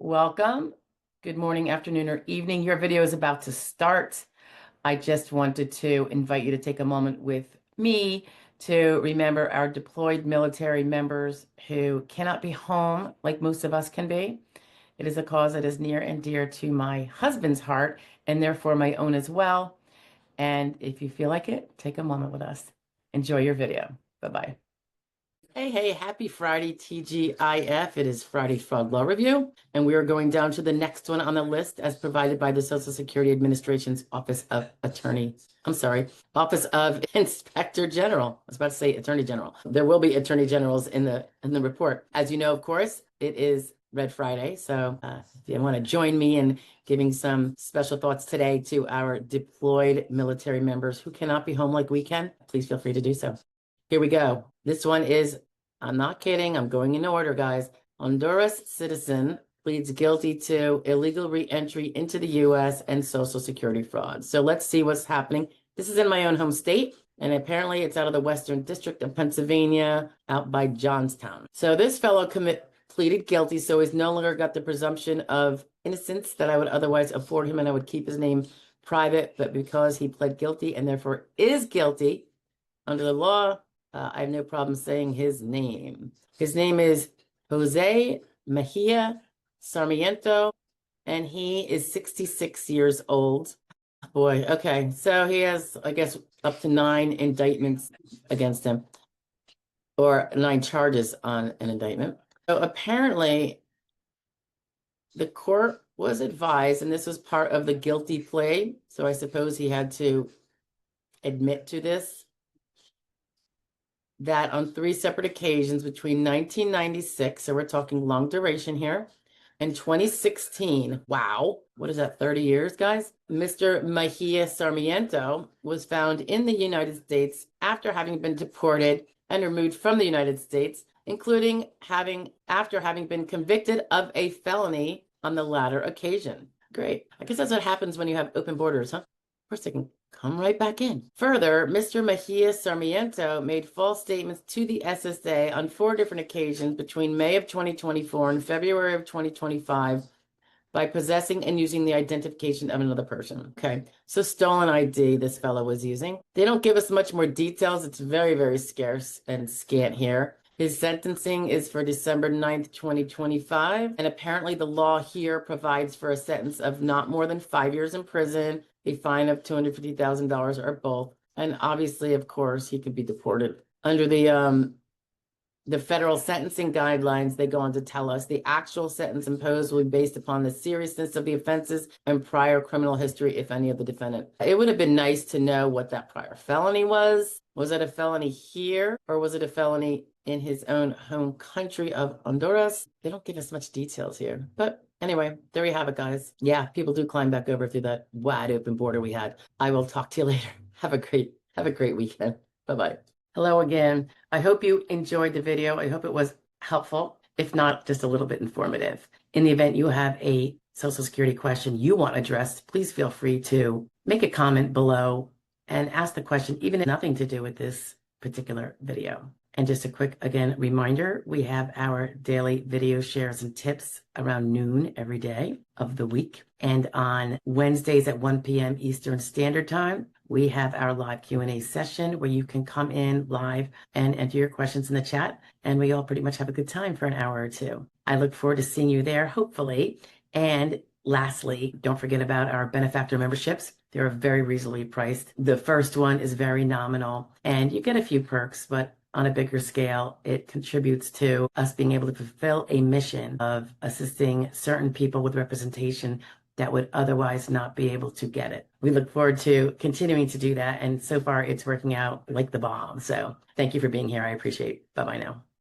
welcome. Good morning, afternoon, or evening. Your video is about to start. I just wanted to invite you to take a moment with me to remember our deployed military members who cannot be home like most of us can be. It is a cause that is near and dear to my husband's heart and therefore my own as well. And if you feel like it, take a moment with us. Enjoy your video. Bye-bye. Hey, happy Friday, TGIF. It is Friday Fraud Law Review, and we are going down to the next one on the list as provided by the Social Security Administration's Office of Inspector General. I was about to say Attorney General. There will be Attorney Generals in the report. As you know, of course, it is Red Friday, so if you want to join me in giving some special thoughts today to our deployed military members who cannot be home like we can, please feel free to do so. Here we go. This one is, I'm not kidding, I'm going in order, guys. Honduras citizen pleads guilty to illegal re-entry into the U.S. and Social Security fraud. So let's see what's happening. This is in my own home state, and apparently it's out of the Western District of Pennsylvania, out by Johnstown. So this fellow pleaded guilty, so he's no longer got the presumption of innocence that I would otherwise afford him, and I would keep his name private. But because he pled guilty and therefore is guilty under the law, I have no problem saying his name. His name is Jose Mejia Sarmiento, and he is 66 years old. Boy, okay. So he has, I guess, up to 9 indictments against him, or 9 charges on an indictment. So apparently, the court was advised, and this was part of the guilty plea, so I suppose he had to admit to this, that on 3 separate occasions between 1996, so we're talking long duration here, and 2016, wow, what is that, 30 years, guys? Mr. Mejia Sarmiento was found in the United States after having been deported and removed from the United States, including after having been convicted of a felony on the latter occasion. Great. I guess that's what happens when you have open borders, huh? Of course, they can come right back in. Further, Mr. Mejia Sarmiento made false statements to the SSA on 4 different occasions between May of 2024 and February of 2025 by possessing and using the identification of another person. Okay, so stolen ID this fellow was using. They don't give us much more details. It's very, very scarce and scant here. His sentencing is for December 9th, 2025. And apparently the law here provides for a sentence of not more than 5 years in prison, a fine of $250,000 or both. And obviously, of course, he could be deported. Under the federal sentencing guidelines, they go on to tell us the actual sentence imposed will be based upon the seriousness of the offenses and prior criminal history, if any, of the defendant. It would have been nice to know what that prior felony was. Was it a felony here, or was it a felony in his own home country of Honduras? They don't give us much details here. But anyway, there you have it, guys. Yeah, people do climb back over through that wide open border we had. I will talk to you later. Have a great weekend. Bye-bye. Hello again. I hope you enjoyed the video. I hope it was helpful, if not just a little bit informative. In the event you have a Social Security question you want addressed, please feel free to make a comment below and ask the question, even if nothing to do with this particular video. And just a quick, again, reminder, we have our daily video shares and tips around noon every day of the week. And on Wednesdays at 1 p.m. Eastern Standard Time, we have our live Q&A session where you can come in live and enter your questions in the chat. And we all pretty much have a good time for an hour or two. I look forward to seeing you there, hopefully. And lastly, don't forget about our benefactor memberships. They're very reasonably priced. The first one is very nominal, and you get a few perks, but on a bigger scale, it contributes to us being able to fulfill a mission of assisting certain people with representation that would otherwise not be able to get it. We look forward to continuing to do that, and so far it's working out like the bomb. So thank you for being here. I appreciate it. Bye-bye now.